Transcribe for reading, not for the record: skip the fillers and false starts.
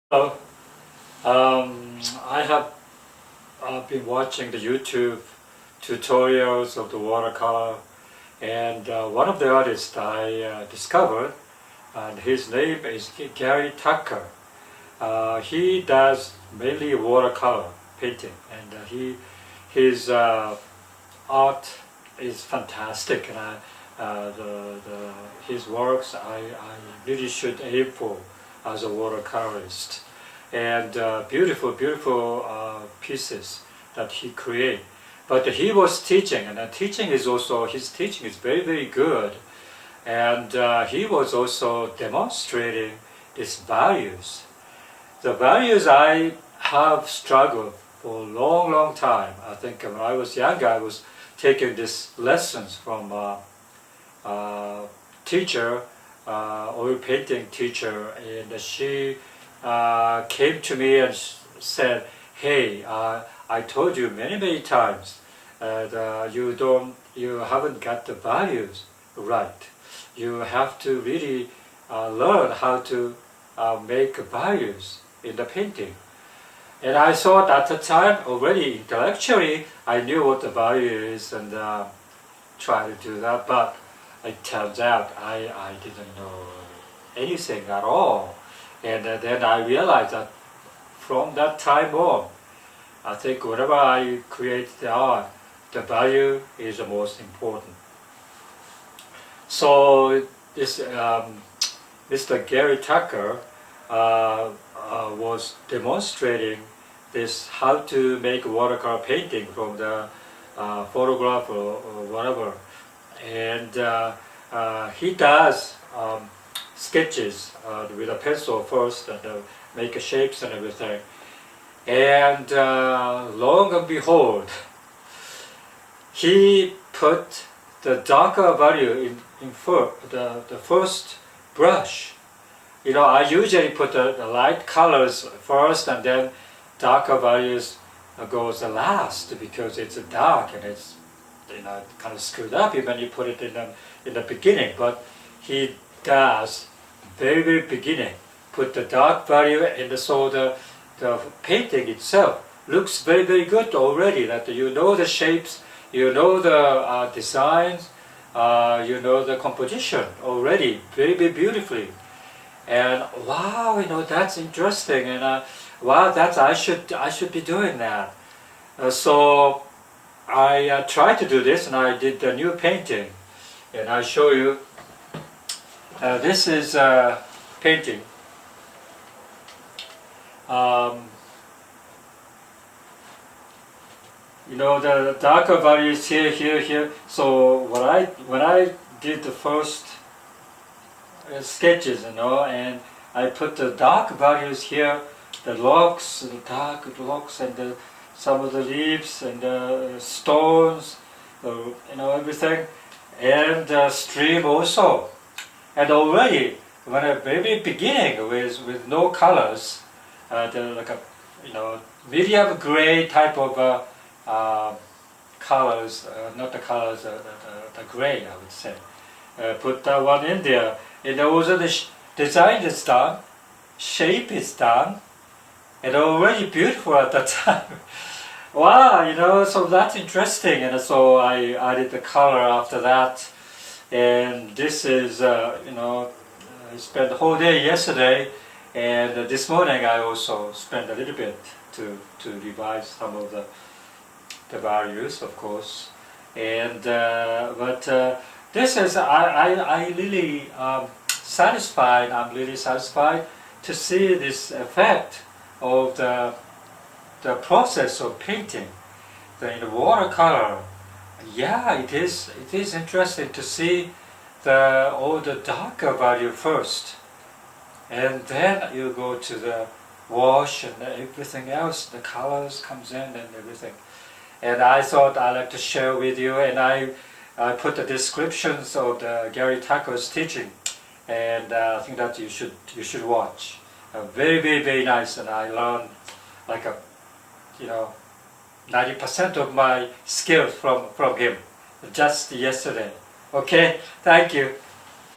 Hello. I have been watching the YouTube tutorials of the watercolor, and one of the artists I discovered, and his name is Gary Tucker. He does mainly watercolor painting, and his art is fantastic, and his works I really should aim for as a watercolorist, and beautiful pieces that he create. But he was teaching, and teaching is also, his teaching is very good, and he was also demonstrating these values. The values I have struggled for a long time. I think when I was younger, I was taking these lessons from teacher, oil painting teacher, and she came to me and said, "Hey, I told you many times that you haven't got the values right. You have to really learn how to make values in the painting." And I thought at the time already intellectually I knew what the value is and try to do that, but it turns out I didn't know anything at all. And then I realized that from that time on, I think whenever I create the art, the value is the most important. So this Mr. Gary Tucker was demonstrating this how to make watercolor painting from the photograph or whatever, and he does sketches with a pencil first and make shapes and everything, and long and behold, he put the darker value in the first brush. You know, I usually put the light colors first and then darker values goes last because it's dark and it's, you know, kind of screwed up when you put it in the beginning. But he does very beginning put the dark value, and so the painting itself looks very good already. That you know the shapes, you know the designs, you know the composition already very beautifully. And wow, you know, that's interesting, and wow, that's I should be doing that. So I tried to do this, and I did a new painting, and I show you. This is painting. You know, the darker values here. So when I did the first sketches, you know, and I put the dark values here, the logs, the dark logs, and some of the leaves and the stones, you know, everything, and the stream also. And already, when at very beginning with no colors, like a, you know, medium gray type of colors, not the colors, the gray, I would say. Put that one in there. And also the design is done, shape is done, and already beautiful at that time. Wow, you know, so that's interesting. And so I added the color after that. And this is, you know, I spent the whole day yesterday, and this morning I also spent a little bit to revise some of the values, of course. And but this is I really satisfied. I'm really satisfied to see this effect of the process of painting in the watercolor. Yeah, it is interesting to see all the darker value first, and then you go to the wash and everything else. The colors comes in and everything. And I thought I'd like to share with you, and I put the descriptions of the Gary Tucker's teaching, and I think that you should watch. Very nice, and I learned like 90% of my skills from him just yesterday. Okay, thank you.